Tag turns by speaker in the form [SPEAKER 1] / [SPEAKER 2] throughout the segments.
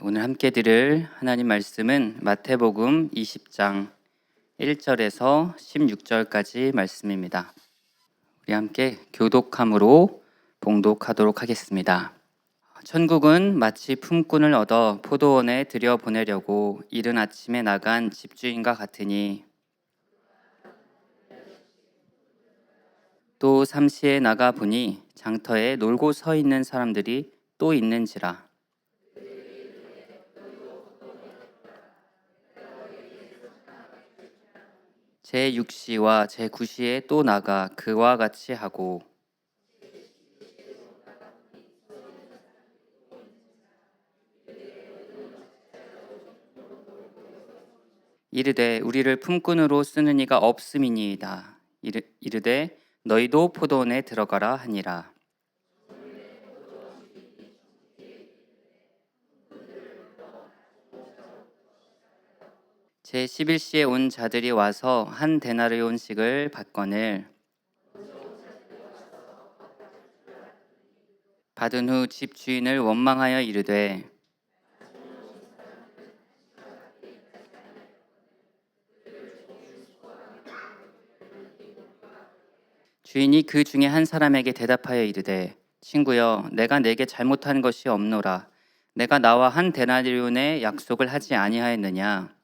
[SPEAKER 1] 오늘 함께 들을 하나님 말씀은 마태복음 20장 1절에서 16절까지 말씀입니다. 우리 함께 교독함으로 봉독하도록 하겠습니다. 천국은 마치 품꾼을 얻어 포도원에 들여보내려고 이른 아침에 나간 집주인과 같으니 또 삼시에 나가 보니 장터에 놀고 서 있는 사람들이 또 있는지라. 제6시와 제9시에 또 나가 그와 같이 하고 이르되 우리를 품꾼으로 쓰는 이가 없음이니이다. 이르되 너희도 포도원에 들어가라 하니라. 제11시에 온 자들이 와서 한 데나리온씩을 받거늘 받은 후 집 주인을 원망하여 이르되 주인이 그 중에 한 사람에게 대답하여 이르되 친구여 내가 내게 잘못한 것이 없노라. 내가 나와 한 데나리온의 약속을 하지 아니하였느냐.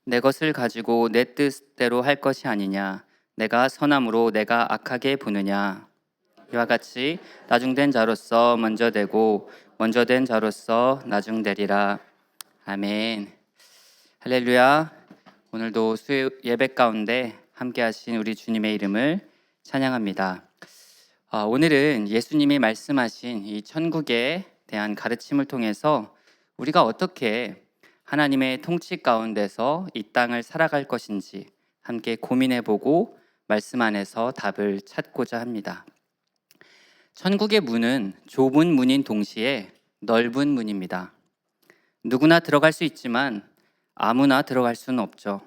[SPEAKER 1] 내 것을 가지고 내 뜻대로 할 것이 아니냐. 내가 선함으로 내가 악하게 보느냐. 이와 같이 나중된 자로서 먼저 되고 먼저 된 자로서 나중되리라. 아멘. 할렐루야. 오늘도 수요 예배 가운데 함께 하신 우리 주님의 이름을 찬양합니다. 오늘은 예수님이 말씀하신 이 천국에 대한 가르침을 통해서 우리가 어떻게 하나님의 통치 가운데서 이 땅을 살아갈 것인지 함께 고민해보고 말씀 안에서 답을 찾고자 합니다. 천국의 문은 좁은 문인 동시에 넓은 문입니다. 누구나 들어갈 수 있지만 아무나 들어갈 수는 없죠.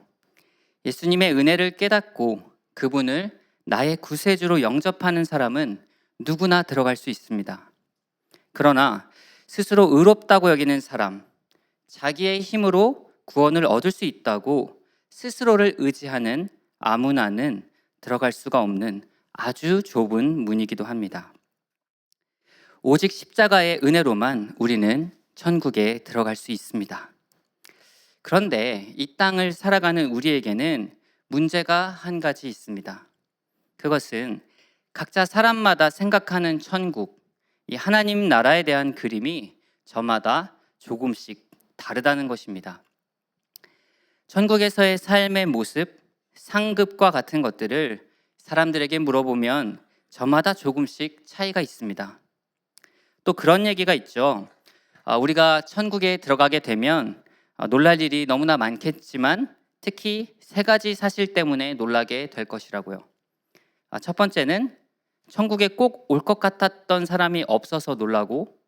[SPEAKER 1] 예수님의 은혜를 깨닫고 그분을 나의 구세주로 영접하는 사람은 누구나 들어갈 수 있습니다. 그러나 스스로 의롭다고 여기는 사람, 자기의 힘으로 구원을 얻을 수 있다고 스스로를 의지하는 아무나는 들어갈 수가 없는 아주 좁은 문이기도 합니다. 오직 십자가의 은혜로만 우리는 천국에 들어갈 수 있습니다. 그런데 이 땅을 살아가는 우리에게는 문제가 한 가지 있습니다. 그것은 각자 사람마다 생각하는 천국, 이 하나님 나라에 대한 그림이 저마다 조금씩 다르다는 것입니다. 천국에서의 삶의 모습, 상급과 같은 것들을 사람들에게 물어보면 저마다 조금씩 차이가 있습니다. 또 그런 얘기가 있죠. 우리가 천국에 들어가게 되면 놀랄 일이 너무나 많겠지만 특히 3가지 사실 때문에 놀라게 될 것이라고요. 첫 번째는 천국에 꼭 올 것 같았던 사람이 없어서 놀라고,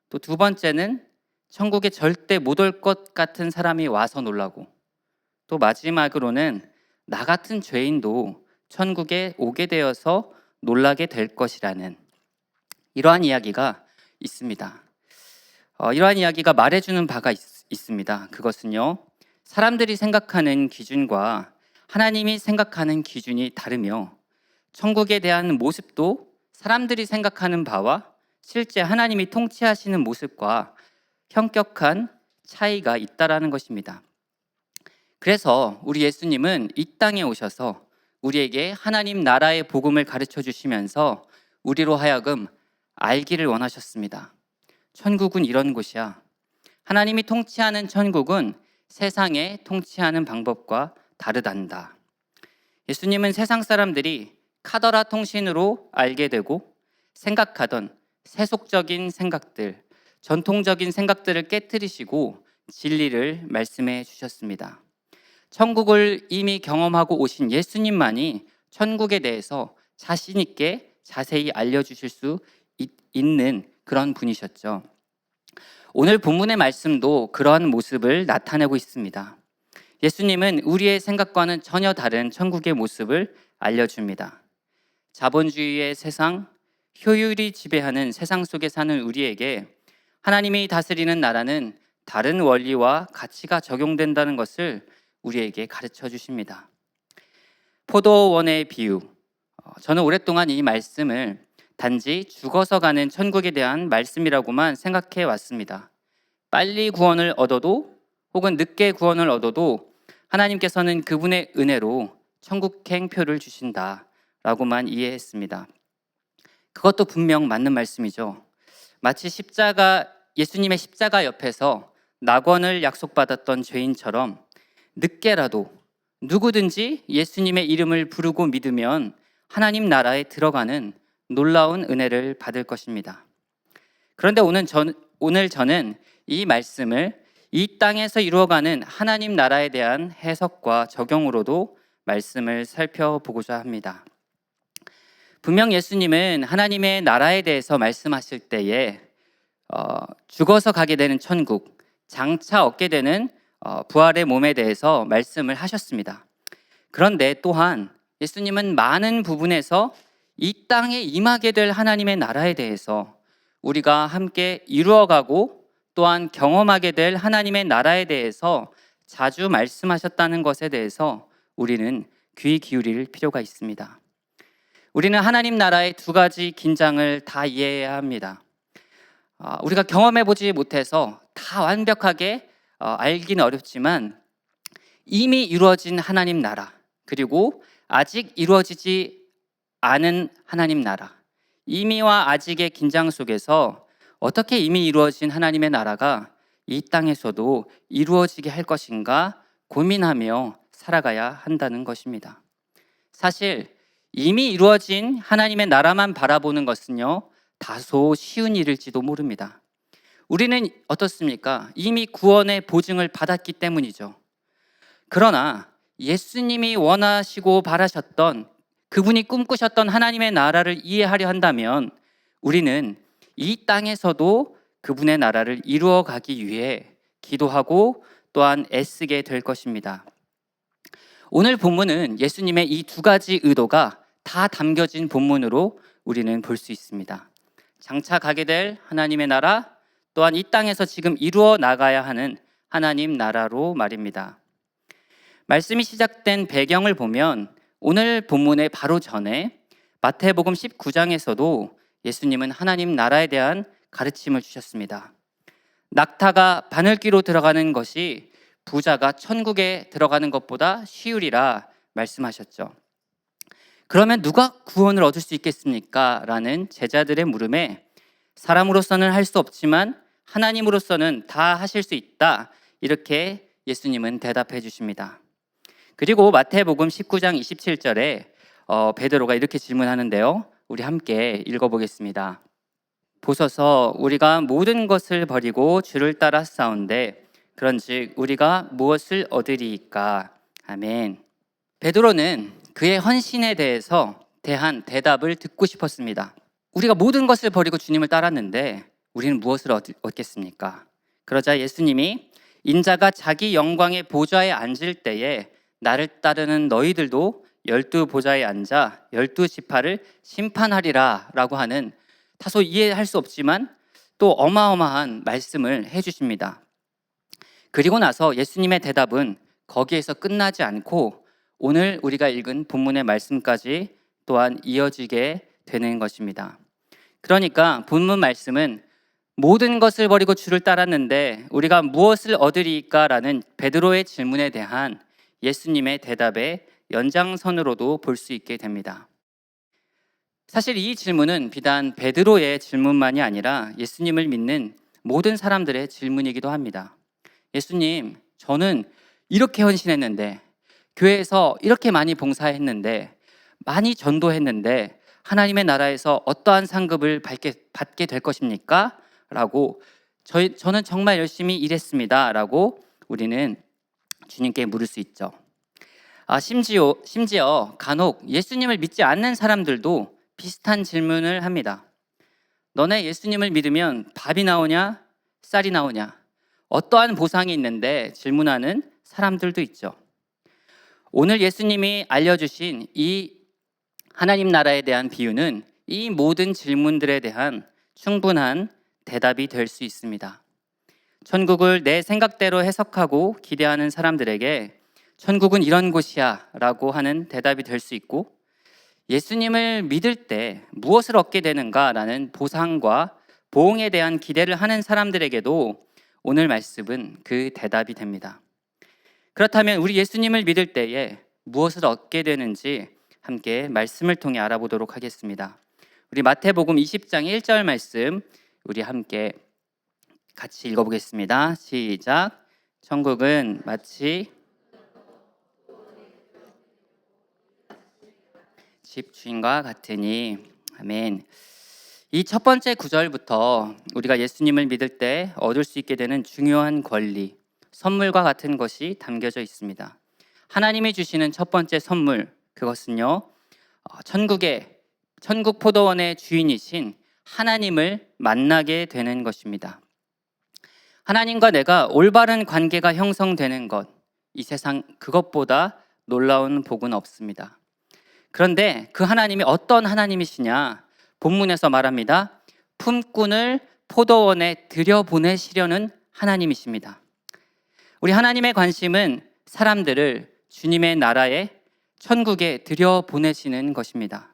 [SPEAKER 1] 또 2번째는 천국에 절대 못 올 것 같은 사람이 와서 놀라고, 또 마지막으로는 나 같은 죄인도 천국에 오게 되어서 놀라게 될 것이라는 이러한 이야기가 있습니다. 이러한 이야기가 말해주는 바가 있습니다. 그것은요, 사람들이 생각하는 기준과 하나님이 생각하는 기준이 다르며 천국에 대한 모습도 사람들이 생각하는 바와 실제 하나님이 통치하시는 모습과 현격한 차이가 있다라는 것입니다. 그래서 우리 예수님은 이 땅에 오셔서 우리에게 하나님 나라의 복음을 가르쳐 주시면서 우리로 하여금 알기를 원하셨습니다. 천국은 이런 곳이야. 하나님이 통치하는 천국은 세상에 통치하는 방법과 다르단다. 예수님은 세상 사람들이 카더라 통신으로 알게 되고 생각하던 세속적인 생각들, 전통적인 생각들을 깨트리시고 진리를 말씀해 주셨습니다. 천국을 이미 경험하고 오신 예수님만이 천국에 대해서 자신 있게 자세히 알려주실 수 있는 그런 분이셨죠. 오늘 본문의 말씀도 그러한 모습을 나타내고 있습니다. 예수님은 우리의 생각과는 전혀 다른 천국의 모습을 알려줍니다. 자본주의의 세상, 효율이 지배하는 세상 속에 사는 우리에게 하나님이 다스리는 나라는 다른 원리와 가치가 적용된다는 것을 우리에게 가르쳐 주십니다. 포도원의 비유. 저는 오랫동안 이 말씀을 단지 죽어서 가는 천국에 대한 말씀이라고만 생각해 왔습니다. 빨리 구원을 얻어도 혹은 늦게 구원을 얻어도 하나님께서는 그분의 은혜로 천국행 표를 주신다라고만 이해했습니다. 그것도 분명 맞는 말씀이죠. 마치 예수님의 십자가 옆에서 낙원을 약속받았던 죄인처럼 늦게라도 누구든지 예수님의 이름을 부르고 믿으면 하나님 나라에 들어가는 놀라운 은혜를 받을 것입니다. 그런데 오늘 저는 이 말씀을 이 땅에서 이루어가는 하나님 나라에 대한 해석과 적용으로도 말씀을 살펴보고자 합니다. 분명 예수님은 하나님의 나라에 대해서 말씀하실 때에 죽어서 가게 되는 천국, 장차 얻게 되는 부활의 몸에 대해서 말씀을 하셨습니다. 그런데 또한 예수님은 많은 부분에서 이 땅에 임하게 될 하나님의 나라에 대해서 우리가 함께 이루어가고 또한 경험하게 될 하나님의 나라에 대해서 자주 말씀하셨다는 것에 대해서 우리는 귀 기울일 필요가 있습니다. 우리는 하나님 나라의 두 가지 긴장을 다 이해해야 합니다. 우리가 경험해보지 못해서 다 완벽하게 알기는 어렵지만 이미 이루어진 하나님 나라, 그리고 아직 이루어지지 않은 하나님 나라, 이미와 아직의 긴장 속에서 어떻게 이미 이루어진 하나님의 나라가 이 땅에서도 이루어지게 할 것인가 고민하며 살아가야 한다는 것입니다. 사실 이미 이루어진 하나님의 나라만 바라보는 것은요, 다소 쉬운 일일지도 모릅니다. 우리는 어떻습니까? 이미 구원의 보증을 받았기 때문이죠. 그러나 예수님이 원하시고 바라셨던, 그분이 꿈꾸셨던 하나님의 나라를 이해하려 한다면 우리는 이 땅에서도 그분의 나라를 이루어가기 위해 기도하고 또한 애쓰게 될 것입니다. 오늘 본문은 예수님의 이 두 가지 의도가 다 담겨진 본문으로 우리는 볼 수 있습니다. 장차 가게 될 하나님의 나라, 또한 이 땅에서 지금 이루어 나가야 하는 하나님 나라로 말입니다. 말씀이 시작된 배경을 보면 오늘 본문의 바로 전에 마태복음 19장에서도 예수님은 하나님 나라에 대한 가르침을 주셨습니다. 낙타가 바늘귀로 들어가는 것이 부자가 천국에 들어가는 것보다 쉬우리라 말씀하셨죠. 그러면 누가 구원을 얻을 수 있겠습니까? 라는 제자들의 물음에 사람으로서는 할 수 없지만 하나님으로서는 다 하실 수 있다, 이렇게 예수님은 대답해 주십니다. 그리고 마태복음 19장 27절에 베드로가 이렇게 질문하는데요, 우리 함께 읽어보겠습니다. 보소서, 우리가 모든 것을 버리고 주를 따라 싸운데 그런즉 우리가 무엇을 얻으리이까? 아멘. 베드로는 그의 헌신에 대해서 대한 대답을 듣고 싶었습니다. 우리가 모든 것을 버리고 주님을 따랐는데 우리는 무엇을 얻겠습니까? 그러자 예수님이 인자가 자기 영광의 보좌에 앉을 때에 나를 따르는 너희들도 12보좌에 앉아 12지파를 심판하리라 라고 하는 다소 이해할 수 없지만 또 어마어마한 말씀을 해주십니다. 그리고 나서 예수님의 대답은 거기에서 끝나지 않고 오늘 우리가 읽은 본문의 말씀까지 또한 이어지게 되는 것입니다. 그러니까 본문 말씀은 모든 것을 버리고 주를 따랐는데 우리가 무엇을 얻으리까? 라는 베드로의 질문에 대한 예수님의 대답의 연장선으로도 볼 수 있게 됩니다. 사실 이 질문은 비단 베드로의 질문만이 아니라 예수님을 믿는 모든 사람들의 질문이기도 합니다. 예수님, 저는 이렇게 헌신했는데, 교회에서 이렇게 많이 봉사했는데, 많이 전도했는데 하나님의 나라에서 어떠한 상급을 받게 될 것입니까? 라고 저는 정말 열심히 일했습니다 라고 우리는 주님께 물을 수 있죠. 심지어 간혹 예수님을 믿지 않는 사람들도 비슷한 질문을 합니다. 너네 예수님을 믿으면 밥이 나오냐? 쌀이 나오냐? 어떠한 보상이 있는데? 질문하는 사람들도 있죠. 오늘 예수님이 알려주신 이 하나님 나라에 대한 비유는 이 모든 질문들에 대한 충분한 대답이 될 수 있습니다. 천국을 내 생각대로 해석하고 기대하는 사람들에게 천국은 이런 곳이야 라고 하는 대답이 될 수 있고, 예수님을 믿을 때 무엇을 얻게 되는가 라는 보상과 보응에 대한 기대를 하는 사람들에게도 오늘 말씀은 그 대답이 됩니다. 그렇다면 우리 예수님을 믿을 때에 무엇을 얻게 되는지 함께 말씀을 통해 알아보도록 하겠습니다. 우리 마태복음 20장 1절 말씀 우리 함께 같이 읽어보겠습니다. 시작. 천국은 마치 집주인과 같으니. 아멘. 이 첫 번째 구절부터 우리가 예수님을 믿을 때 얻을 수 있게 되는 중요한 권리, 선물과 같은 것이 담겨져 있습니다. 하나님이 주시는 첫 번째 선물, 그것은요, 천국 포도원의 주인이신 하나님을 만나게 되는 것입니다. 하나님과 내가 올바른 관계가 형성되는 것, 이 세상 그것보다 놀라운 복은 없습니다. 그런데 그 하나님이 어떤 하나님이시냐? 본문에서 말합니다. 품꾼을 포도원에 들여보내시려는 하나님이십니다. 우리 하나님의 관심은 사람들을 주님의 나라에, 천국에 들여보내시는 것입니다.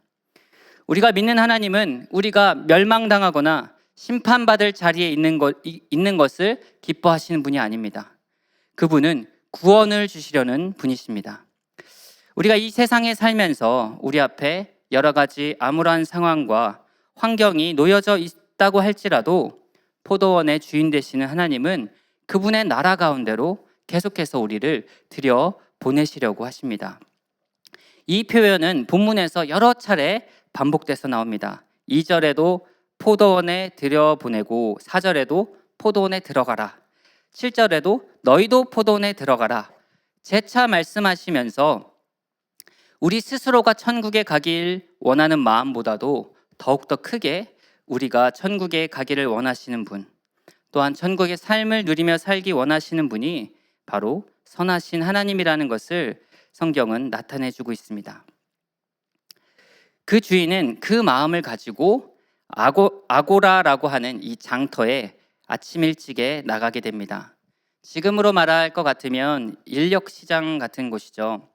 [SPEAKER 1] 우리가 믿는 하나님은 우리가 멸망당하거나 심판받을 자리에 있는 것을 기뻐하시는 분이 아닙니다. 그분은 구원을 주시려는 분이십니다. 우리가 이 세상에 살면서 우리 앞에 여러 가지 암울한 상황과 환경이 놓여져 있다고 할지라도 포도원의 주인 되시는 하나님은 그분의 나라 가운데로 계속해서 우리를 들여보내시려고 하십니다. 이 표현은 본문에서 여러 차례 반복돼서 나옵니다. 2절에도 포도원에 들여보내고 4절에도 포도원에 들어가라, 7절에도 너희도 포도원에 들어가라 재차 말씀하시면서 우리 스스로가 천국에 가길 원하는 마음보다도 더욱더 크게 우리가 천국에 가기를 원하시는 분, 또한 천국의 삶을 누리며 살기 원하시는 분이 바로 선하신 하나님이라는 것을 성경은 나타내주고 있습니다. 그 주인은 그 마음을 가지고 아고라라고 하는 이 장터에 아침 일찍에 나가게 됩니다. 지금으로 말할 것 같으면 인력시장 같은 곳이죠.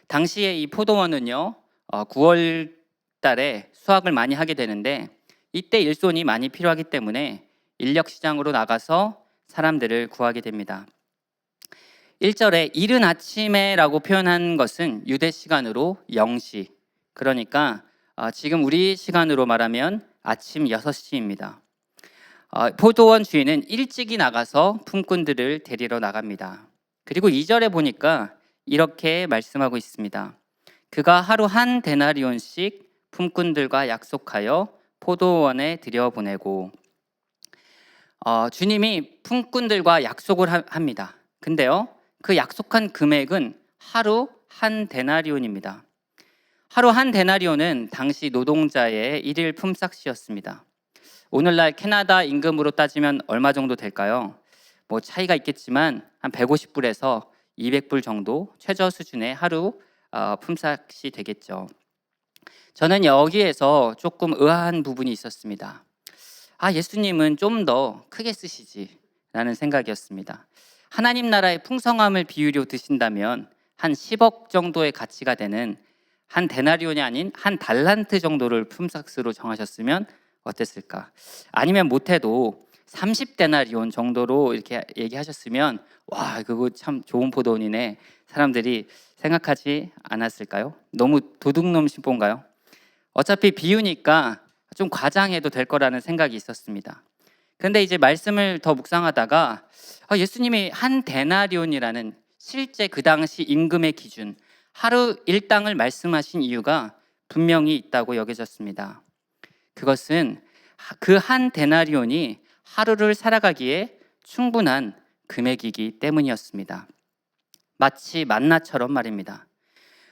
[SPEAKER 1] 당시에 이 포도원은요, 9월 달에 수확을 많이 하게 되는데 이때 일손이 많이 필요하기 때문에 인력시장으로 나가서 사람들을 구하게 됩니다. 1절에 이른 아침에라고 표현한 것은 유대 시간으로 0시, 그러니까 지금 우리 시간으로 말하면 아침 6시입니다. 포도원 주인은 일찍이 나가서 품꾼들을 데리러 나갑니다. 그리고 2절에 보니까 이렇게 말씀하고 있습니다. 그가 하루 한 데나리온씩 품꾼들과 약속하여 포도원에 들여보내고, 주님이 품꾼들과 약속을 합니다. 근데요, 그 약속한 금액은 하루 한 데나리온입니다. 하루 한 데나리온은 당시 노동자의 일일 품삯이었습니다. 오늘날 캐나다 임금으로 따지면 얼마 정도 될까요? 뭐 차이가 있겠지만 한 150불에서 200불 정도 최저 수준의 하루 품삯이 되겠죠. 저는 여기에서 조금 의아한 부분이 있었습니다. 예수님은 좀 더 크게 쓰시지 라는 생각이었습니다. 하나님 나라의 풍성함을 비유로 드신다면 한 10억 정도의 가치가 되는 한 데나리온이 아닌 한 달란트 정도를 품삯으로 정하셨으면 어땠을까? 아니면 못해도 30데나리온 정도로 이렇게 얘기하셨으면 와, 그거 참 좋은 포도원이네 사람들이 생각하지 않았을까요? 너무 도둑놈 신보인가요? 어차피 비유니까 좀 과장해도 될 거라는 생각이 있었습니다. 그런데 이제 말씀을 더 묵상하다가 예수님이 한 데나리온이라는 실제 그 당시 임금의 기준, 하루 일당을 말씀하신 이유가 분명히 있다고 여겨졌습니다. 그것은 그 한 데나리온이 하루를 살아가기에 충분한 금액이기 때문이었습니다. 마치 만나처럼 말입니다.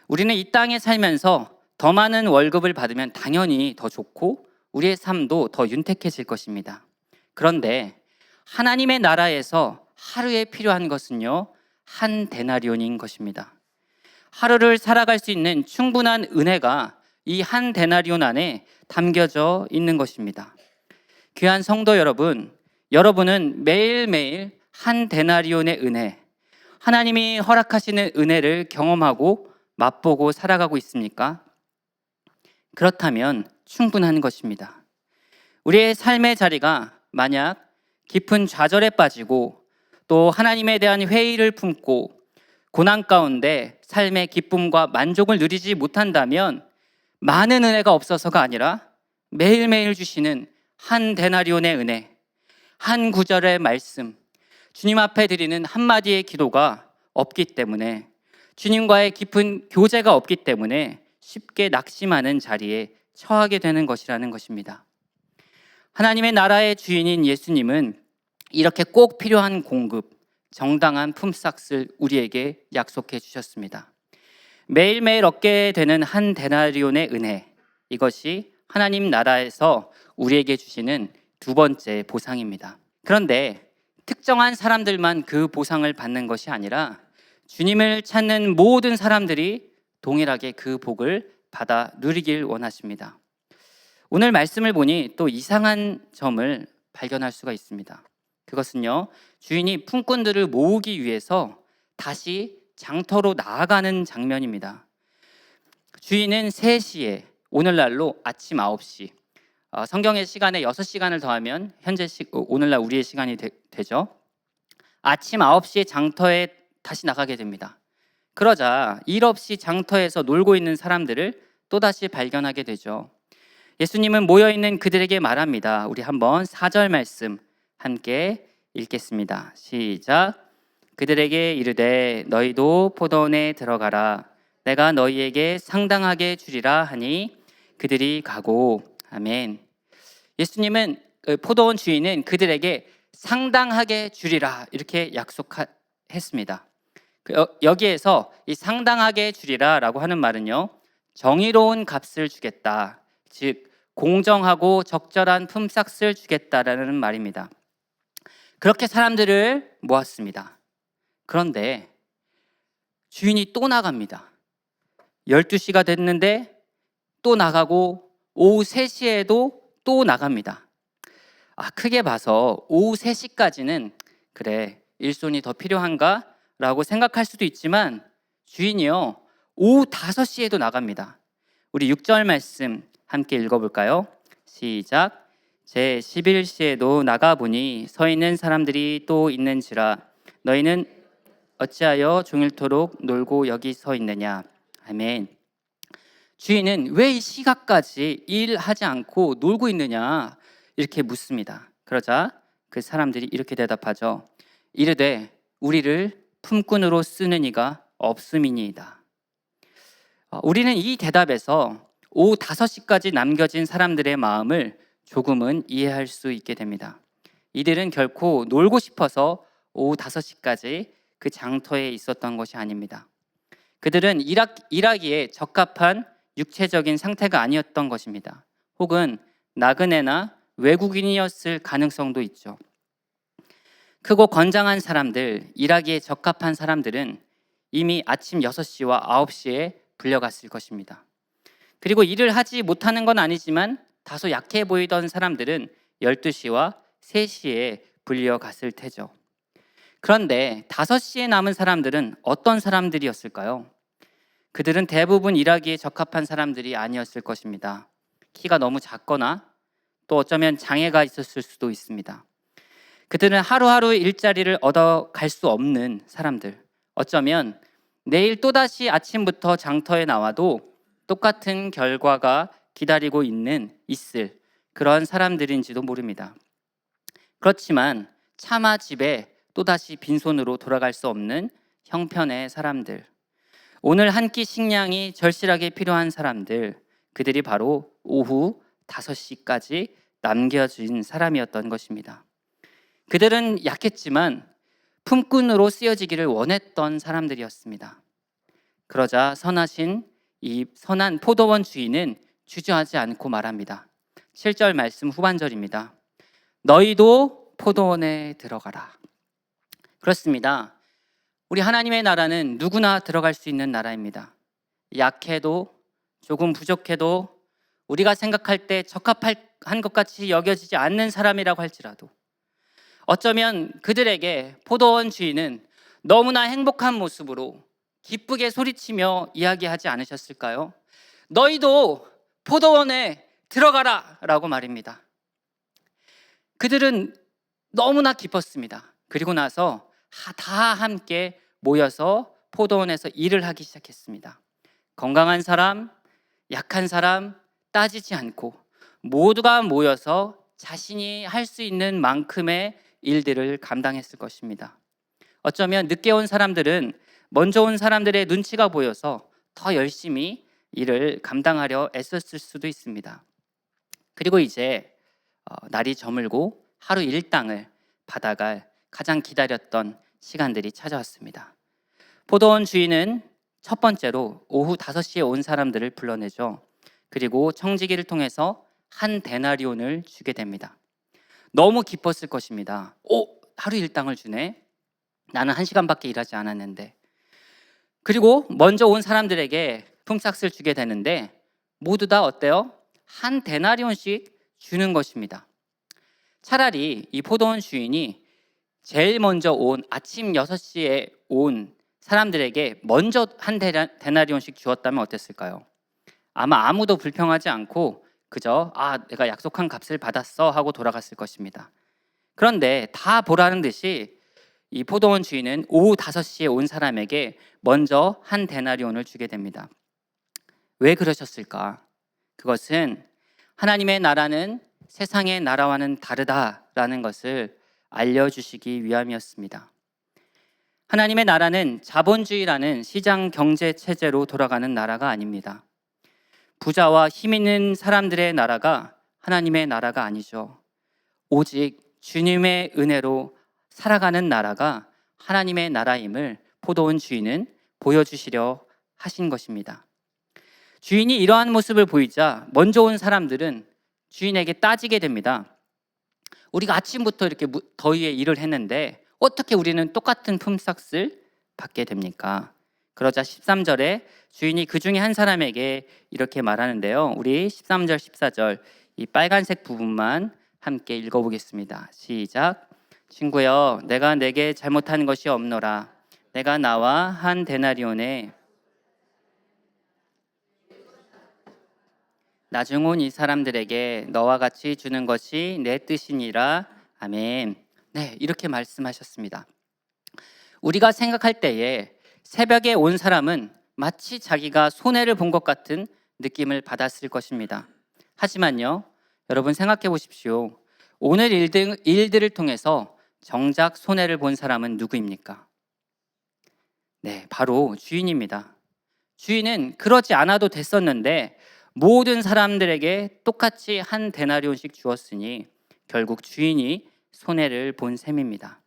[SPEAKER 1] 우리는 이 땅에 살면서 더 많은 월급을 받으면 당연히 더 좋고 우리의 삶도 더 윤택해질 것입니다. 그런데 하나님의 나라에서 하루에 필요한 것은요, 한 데나리온인 것입니다. 하루를 살아갈 수 있는 충분한 은혜가 이 한 데나리온 안에 담겨져 있는 것입니다. 귀한 성도 여러분, 여러분은 매일매일 한 데나리온의 은혜, 하나님이 허락하시는 은혜를 경험하고 맛보고 살아가고 있습니까? 그렇다면 충분한 것입니다. 우리의 삶의 자리가 만약 깊은 좌절에 빠지고 또 하나님에 대한 회의를 품고 고난 가운데 삶의 기쁨과 만족을 누리지 못한다면 많은 은혜가 없어서가 아니라 매일매일 주시는 한 데나리온의 은혜, 한 구절의 말씀, 주님 앞에 드리는 한마디의 기도가 없기 때문에, 주님과의 깊은 교제가 없기 때문에 쉽게 낙심하는 자리에 처하게 되는 것이라는 것입니다. 하나님의 나라의 주인인 예수님은 이렇게 꼭 필요한 공급, 정당한 품삯을 우리에게 약속해 주셨습니다. 매일매일 얻게 되는 한 데나리온의 은혜, 이것이 하나님 나라에서 우리에게 주시는 두 번째 보상입니다. 그런데 특정한 사람들만 그 보상을 받는 것이 아니라 주님을 찾는 모든 사람들이 동일하게 그 복을 받아 누리길 원하십니다. 오늘 말씀을 보니 또 이상한 점을 발견할 수가 있습니다. 그것은요, 주인이 품꾼들을 모으기 위해서 다시 장터로 나아가는 장면입니다. 주인은 3시에, 오늘날로 아침 9시, 성경의 시간에 6시간을 더하면 오늘날 우리의 시간이 되죠. 아침 9시에 장터에 다시 나가게 됩니다. 그러자 일 없이 장터에서 놀고 있는 사람들을 또다시 발견하게 되죠. 예수님은 모여있는 그들에게 말합니다. 우리 한번 4절 말씀 함께 읽겠습니다. 시작. 그들에게 이르되 너희도 포도원에 들어가라. 내가 너희에게 상당하게 주리라 하니 그들이 가고. 아멘. 예수님은 포도원 주인은 그들에게 상당하게 주리라 이렇게 약속했습니다. 여기에서 이 상당하게 주리라 라고 하는 말은요, 정의로운 값을 주겠다, 즉 공정하고 적절한 품삯을 주겠다라는 말입니다. 그렇게 사람들을 모았습니다. 그런데 주인이 또 나갑니다. 12시가 됐는데 또 나가고 오후 3시에도 또 나갑니다. 크게 봐서 오후 3시까지는 그래, 일손이 더 필요한가? 라고 생각할 수도 있지만 주인이요, 오후 5시에도 나갑니다. 우리 6절 말씀 함께 읽어볼까요? 시작. 제 11시에도 나가보니 서 있는 사람들이 또 있는지라 너희는 어찌하여 종일토록 놀고 여기 서 있느냐. 아멘. 주인은 왜 이 시각까지 일하지 않고 놀고 있느냐 이렇게 묻습니다. 그러자 그 사람들이 이렇게 대답하죠. 이르되 우리를 품꾼으로 쓰는 이가 없음이니이다. 우리는 이 대답에서 오후 5시까지 남겨진 사람들의 마음을 조금은 이해할 수 있게 됩니다. 이들은 결코 놀고 싶어서 오후 5시까지 그 장터에 있었던 것이 아닙니다. 그들은 일하기에 적합한 육체적인 상태가 아니었던 것입니다. 혹은 나그네나 외국인이었을 가능성도 있죠. 크고 건장한 사람들, 일하기에 적합한 사람들은 이미 아침 6시와 9시에 불려갔을 것입니다. 그리고 일을 하지 못하는 건 아니지만 다소 약해 보이던 사람들은 12시와 3시에 불려갔을 테죠. 그런데 5시에 남은 사람들은 어떤 사람들이었을까요? 그들은 대부분 일하기에 적합한 사람들이 아니었을 것입니다. 키가 너무 작거나 또 어쩌면 장애가 있었을 수도 있습니다. 그들은 하루하루 일자리를 얻어갈 수 없는 사람들, 어쩌면 내일 또다시 아침부터 장터에 나와도 똑같은 결과가 기다리고 있을 그런 사람들인지도 모릅니다. 그렇지만 차마 집에 또다시 빈손으로 돌아갈 수 없는 형편의 사람들, 오늘 한 끼 식량이 절실하게 필요한 사람들, 그들이 바로 오후 5시까지 남겨진 사람이었던 것입니다. 그들은 약했지만 품꾼으로 쓰여지기를 원했던 사람들이었습니다. 그러자 이 선한 포도원 주인은 주저하지 않고 말합니다. 7절 말씀 후반절입니다. 너희도 포도원에 들어가라. 그렇습니다. 우리 하나님의 나라는 누구나 들어갈 수 있는 나라입니다. 약해도 조금 부족해도 우리가 생각할 때 적합한 것 같이 여겨지지 않는 사람이라고 할지라도 어쩌면 그들에게 포도원 주인은 너무나 행복한 모습으로 기쁘게 소리치며 이야기하지 않으셨을까요? 너희도 포도원에 들어가라 라고 말입니다. 그들은 너무나 기뻤습니다. 그리고 나서 다 함께 모여서 포도원에서 일을 하기 시작했습니다. 건강한 사람, 약한 사람 따지지 않고 모두가 모여서 자신이 할 수 있는 만큼의 일들을 감당했을 것입니다. 어쩌면 늦게 온 사람들은 먼저 온 사람들의 눈치가 보여서 더 열심히 일을 감당하려 애썼을 수도 있습니다. 그리고 이제 날이 저물고 하루 일당을 받아갈 가장 기다렸던 시간들이 찾아왔습니다. 포도원 주인은 첫 번째로 오후 5시에 온 사람들을 불러내죠. 그리고 청지기를 통해서 한 데나리온을 주게 됩니다. 너무 기뻤을 것입니다. 하루 일당을 주네. 나는 1시간밖에 일하지 않았는데. 그리고 먼저 온 사람들에게 품삯을 주게 되는데 모두 다 어때요? 한 데나리온씩 주는 것입니다. 차라리 이 포도원 주인이 제일 먼저 온 아침 6시에 온 사람들에게 먼저 한 데나리온씩 주었다면 어땠을까요? 아마 아무도 불평하지 않고 그저 내가 약속한 값을 받았어 하고 돌아갔을 것입니다. 그런데 다 보라는 듯이 이 포도원 주인은 오후 5시에 온 사람에게 먼저 한 데나리온을 주게 됩니다. 왜 그러셨을까? 그것은 하나님의 나라는 세상의 나라와는 다르다라는 것을 알려주시기 위함이었습니다. 하나님의 나라는 자본주의라는 시장 경제 체제로 돌아가는 나라가 아닙니다. 부자와 힘 있는 사람들의 나라가 하나님의 나라가 아니죠. 오직 주님의 은혜로 살아가는 나라가 하나님의 나라임을 포도원 주인은 보여주시려 하신 것입니다. 주인이 이러한 모습을 보이자 먼저 온 사람들은 주인에게 따지게 됩니다. 우리가 아침부터 이렇게 더위에 일을 했는데 어떻게 우리는 똑같은 품삯을 받게 됩니까? 그러자 13절에 주인이 그 중에 한 사람에게 이렇게 말하는데요. 우리 13절, 14절 이 빨간색 부분만 함께 읽어보겠습니다. 시작. 친구여, 내가 내게 잘못한 것이 없노라. 내가 나와 한 데나리온에 나중 온 이 사람들에게 너와 같이 주는 것이 내 뜻이니라. 아멘. 네, 이렇게 말씀하셨습니다. 우리가 생각할 때에 새벽에 온 사람은 마치 자기가 손해를 본 것 같은 느낌을 받았을 것입니다. 하지만요, 여러분 생각해 보십시오. 오늘 일들을 통해서 정작 손해를 본 사람은 누구입니까? 네, 바로 주인입니다. 주인은 그러지 않아도 됐었는데 모든 사람들에게 똑같이 한 데나리온씩 주었으니 결국 주인이 손해를 본 셈입니다.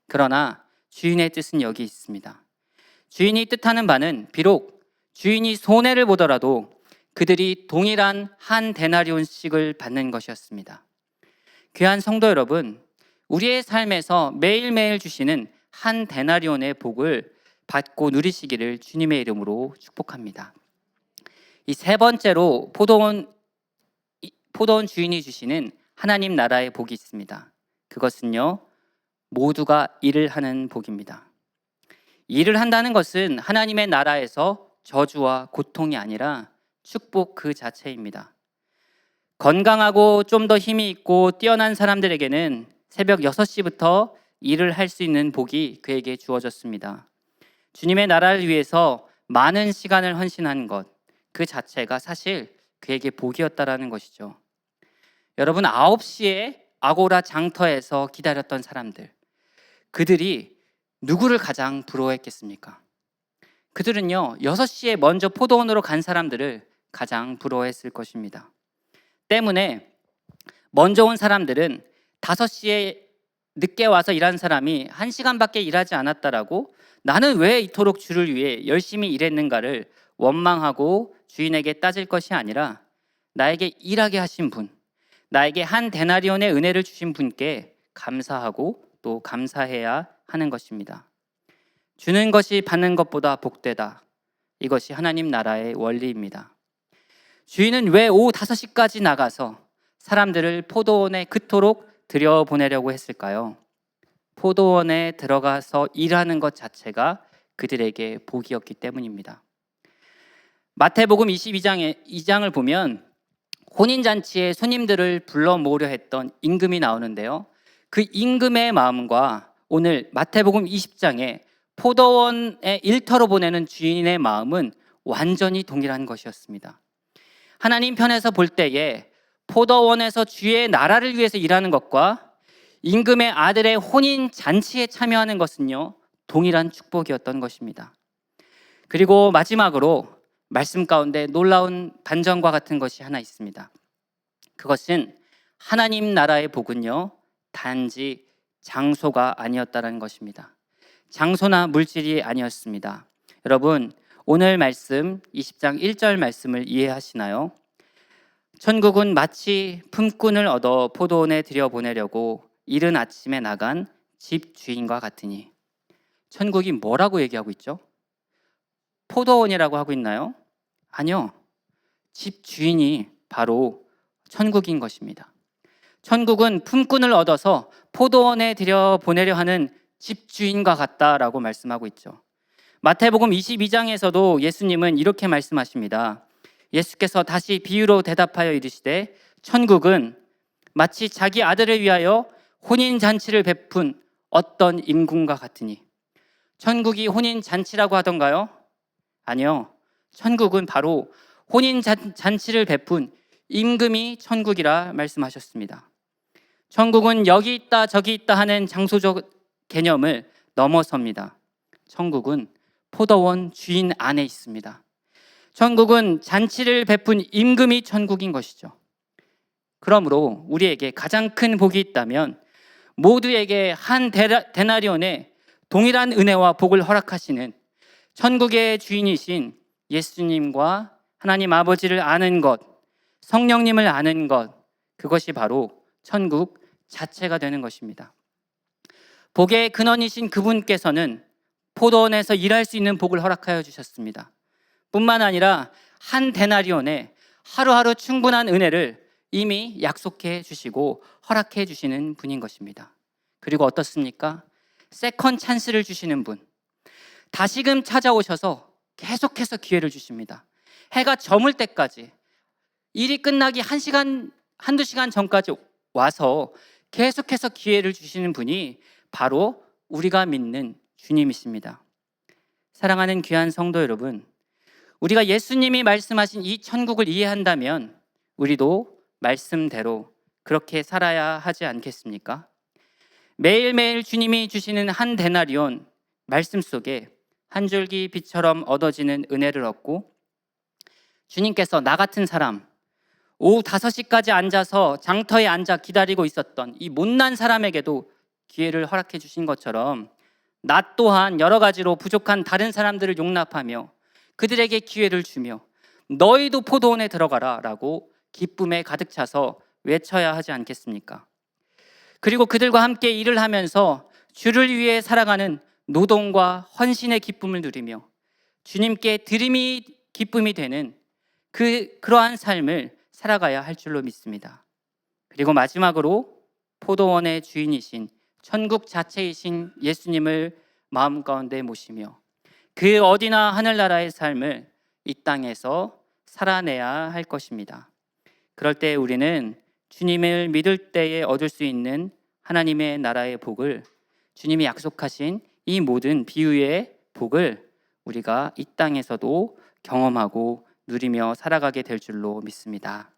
[SPEAKER 1] 그러나 주인의 뜻은 여기 있습니다. 주인이 뜻하는 바는 비록 주인이 손해를 보더라도 그들이 동일한 한 데나리온씩을 받는 것이었습니다. 귀한 성도 여러분, 우리의 삶에서 매일매일 주시는 한 데나리온의 복을 받고 누리시기를 주님의 이름으로 축복합니다. 이 세 번째로 포도원 주인이 주시는 하나님 나라의 복이 있습니다. 그것은요, 모두가 일을 하는 복입니다. 일을 한다는 것은 하나님의 나라에서 저주와 고통이 아니라 축복 그 자체입니다. 건강하고 좀 더 힘이 있고 뛰어난 사람들에게는 새벽 6시부터 일을 할 수 있는 복이 그에게 주어졌습니다. 주님의 나라를 위해서 많은 시간을 헌신한 것, 그 자체가 사실 그에게 복이었다라는 것이죠. 여러분, 9시에 아고라 장터에서 기다렸던 사람들, 그들이 누구를 가장 부러워했겠습니까? 그들은요, 6시에 먼저 포도원으로 간 사람들을 가장 부러워했을 것입니다. 때문에 먼저 온 사람들은 5시에 늦게 와서 일한 사람이 1시간밖에 일하지 않았다라고 나는 왜 이토록 주를 위해 열심히 일했는가를 원망하고 주인에게 따질 것이 아니라 나에게 일하게 하신 분, 나에게 한 데나리온의 은혜를 주신 분께 감사하고 또 감사해야 하는 것입니다. 주는 것이 받는 것보다 복되다. 이것이 하나님 나라의 원리입니다. 주인은 왜 오후 5시까지 나가서 사람들을 포도원에 그토록 들여보내려고 했을까요? 포도원에 들어가서 일하는 것 자체가 그들에게 복이었기 때문입니다. 마태복음 2장을 보면 혼인잔치에 손님들을 불러 모으려 했던 임금이 나오는데요. 그 임금의 마음과 오늘 마태복음 20장에 포도원에 일터로 보내는 주인의 마음은 완전히 동일한 것이었습니다. 하나님 편에서 볼 때에 포도원에서 주의 나라를 위해서 일하는 것과 임금의 아들의 혼인 잔치에 참여하는 것은요, 동일한 축복이었던 것입니다. 그리고 마지막으로 말씀 가운데 놀라운 반전과 같은 것이 하나 있습니다. 그것은 하나님 나라의 복은요, 단지 장소가 아니었다는 것입니다. 장소나 물질이 아니었습니다. 여러분, 오늘 말씀 20장 1절 말씀을 이해하시나요? 천국은 마치 품꾼을 얻어 포도원에 들여보내려고 이른 아침에 나간 집 주인과 같으니. 천국이 뭐라고 얘기하고 있죠? 포도원이라고 하고 있나요? 아니요. 집 주인이 바로 천국인 것입니다. 천국은 품꾼을 얻어서 포도원에 들여보내려 하는 집 주인과 같다라고 말씀하고 있죠. 마태복음 22장에서도 예수님은 이렇게 말씀하십니다. 예수께서 다시 비유로 대답하여 이르시되 천국은 마치 자기 아들을 위하여 혼인잔치를 베푼 어떤 임금과 같으니. 천국이 혼인잔치라고 하던가요? 아니요. 천국은 바로 혼인잔치를 베푼 임금이 천국이라 말씀하셨습니다. 천국은 여기 있다 저기 있다 하는 장소적 개념을 넘어섭니다. 천국은 포도원 주인 안에 있습니다. 천국은 잔치를 베푼 임금이 천국인 것이죠. 그러므로 우리에게 가장 큰 복이 있다면 모두에게 한 데나리온의 동일한 은혜와 복을 허락하시는 천국의 주인이신 예수님과 하나님 아버지를 아는 것, 성령님을 아는 것, 그것이 바로 천국 자체가 되는 것입니다. 복의 근원이신 그분께서는 포도원에서 일할 수 있는 복을 허락하여 주셨습니다. 뿐만 아니라 한 데나리온에 하루하루 충분한 은혜를 이미 약속해 주시고 허락해 주시는 분인 것입니다. 그리고 어떻습니까? 세컨 찬스를 주시는 분, 다시금 찾아오셔서 계속해서 기회를 주십니다. 해가 저물 때까지, 일이 끝나기 한두 시간 전까지 와서 계속해서 기회를 주시는 분이 바로 우리가 믿는 주님이십니다. 사랑하는 귀한 성도 여러분, 우리가 예수님이 말씀하신 이 천국을 이해한다면 우리도 말씀대로 그렇게 살아야 하지 않겠습니까? 매일매일 주님이 주시는 한 데나리온 말씀 속에 한 줄기 빛처럼 얻어지는 은혜를 얻고, 주님께서 나 같은 사람, 오후 5시까지 앉아서 장터에 앉아 기다리고 있었던 이 못난 사람에게도 기회를 허락해 주신 것처럼 나 또한 여러 가지로 부족한 다른 사람들을 용납하며 그들에게 기회를 주며 너희도 포도원에 들어가라 라고 기쁨에 가득 차서 외쳐야 하지 않겠습니까? 그리고 그들과 함께 일을 하면서 주를 위해 살아가는 노동과 헌신의 기쁨을 누리며 주님께 드림이 기쁨이 되는 그러한 삶을 살아가야 할 줄로 믿습니다. 그리고 마지막으로 포도원의 주인이신 천국 자체이신 예수님을 마음 가운데 모시며 그 어디나 하늘나라의 삶을 이 땅에서 살아내야 할 것입니다. 그럴 때 우리는 주님을 믿을 때에 얻을 수 있는 하나님의 나라의 복을, 주님이 약속하신 이 모든 비유의 복을 우리가 이 땅에서도 경험하고 누리며 살아가게 될 줄로 믿습니다.